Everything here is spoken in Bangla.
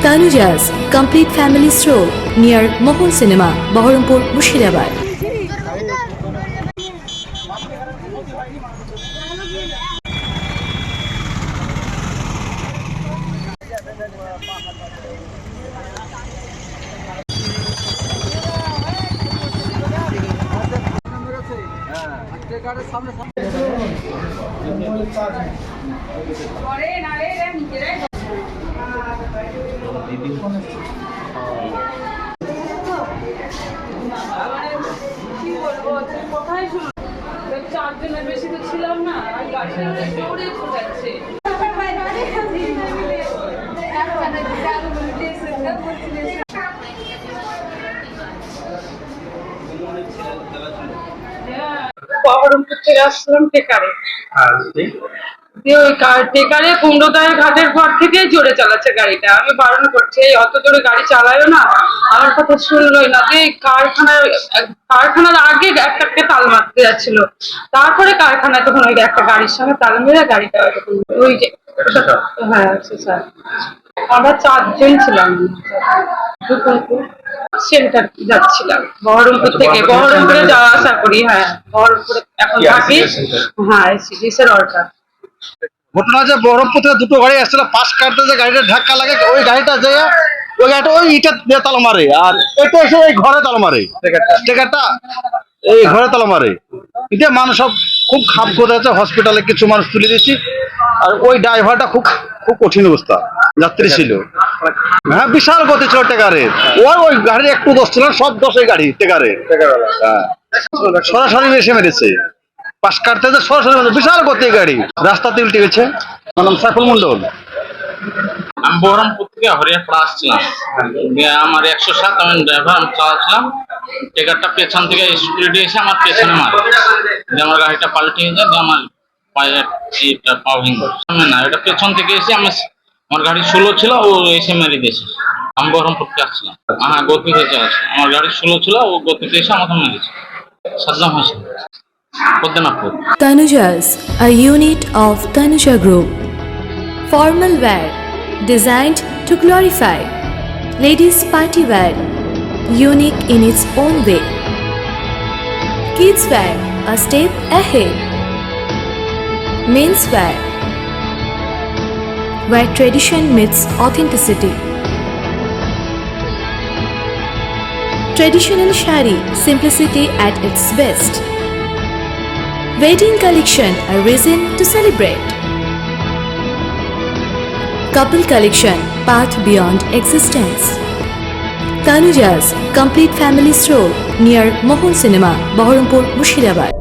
Tanuja's complete family stroll near Mohon Cinema, Baharampur, Murshidabad. চারজনের বেশি তো ছিলাম না, আর গাড়িটা দৌড়ে যাচ্ছে। বহরমপুর থেকে আসলাম টেকারে, দিয়ে ওই টেকারে কুমড়োদায়ের ঘাটের পর থেকে জোরে চালাচ্ছে গাড়িটা। আমি বারণ করছি অত জোরে গাড়ি চালায়ও না, আমার কথা শুনলোই না। দিয়ে কারখানার আগে একটাকে তাল মারতে যাচ্ছিল, তারপরে কারখানায় তখন ওই একটা গাড়ির সঙ্গে তাল মেরে গাড়িটা ওই যে হ্যাঁ স্যার, আমরা চারজন ছিলাম। সেন্টার যাচ্ছিলাম বহরমপুর থেকে, বহরমপুরে যাওয়া আসা করি। হ্যাঁ, বহরমপুরে এখন থাকি। হ্যাঁ, সিডিএসের অর্ডার। ঘটনা যে বহরমপুর থেকে দুটো গাড়ি আসছিল, পাশ কাটতে যে গাড়িটা ধাক্কা লাগে, ওই গাড়িটা যে ওই গাড়িটা ওই ইটা দিয়ে তালা মারে, আর এটা এসে এই ঘরে তালা মারে, টেকারটা এই ঘরে তালা মারে। এটা মানুষ সব খুব খাপ করে আছে, হসপিটালে কিছু মানুষ তুলে দিচ্ছি। আর ওই ড্রাইভারটা খুব খুব কঠিন অবস্থা, যাত্রী ছিল। হ্যাঁ, বিশাল গতি ছিল টেকারের। ওই গাড়ির একটু দোষ ছিল, সব দোষ এই গাড়ি টেকারের। হ্যাঁ, সরাসরি এসে মেরেছে, পাশ কাটতে যে সরাসরি বিশাল গতি গাড়ি, রাস্তাতে উল্টে গেছে। আমার নাম সাইফুল মন্ডল। আমি বহরমপুর থেকে হরিয়ারপাড়া আসছিলাম। আমার 107 আমি ড্রাইভার, আমি চালাচ্ছিলাম। টেকারটা পেছন থেকে স্পিডে এসে আমার পেছনে মারে, যে আমার গাড়িটা পাল্টে যায়, যে আমার পায়ে এইটা পা ভেঙে না, এটা পেছন থেকে এসে আমার গাড়ি স্লো ছিল, ও এসে মেরে দিয়েছে। আমি বহরমপুর থেকে আসছিলাম। হ্যাঁ, গতিতে চালাচ্ছি। আমার গাড়ি স্লো ছিল, ও গতিতে এসে আমাকে মেরেছে। Saddam Hossain, পদ্মনাভপুর। Tanuja's, a unit of Tanuja Group. Formal wear designed to glorify. Ladies party wear, unique in its own way. Kids wear, a step ahead. Men's wear, where tradition meets authenticity. Traditional shari, simplicity at its best. Wedding collection, a reason to celebrate. Couple collection, path beyond existence. Tanuja's complete family stroll near Mohon Cinema, Baharampur, Murshidabad.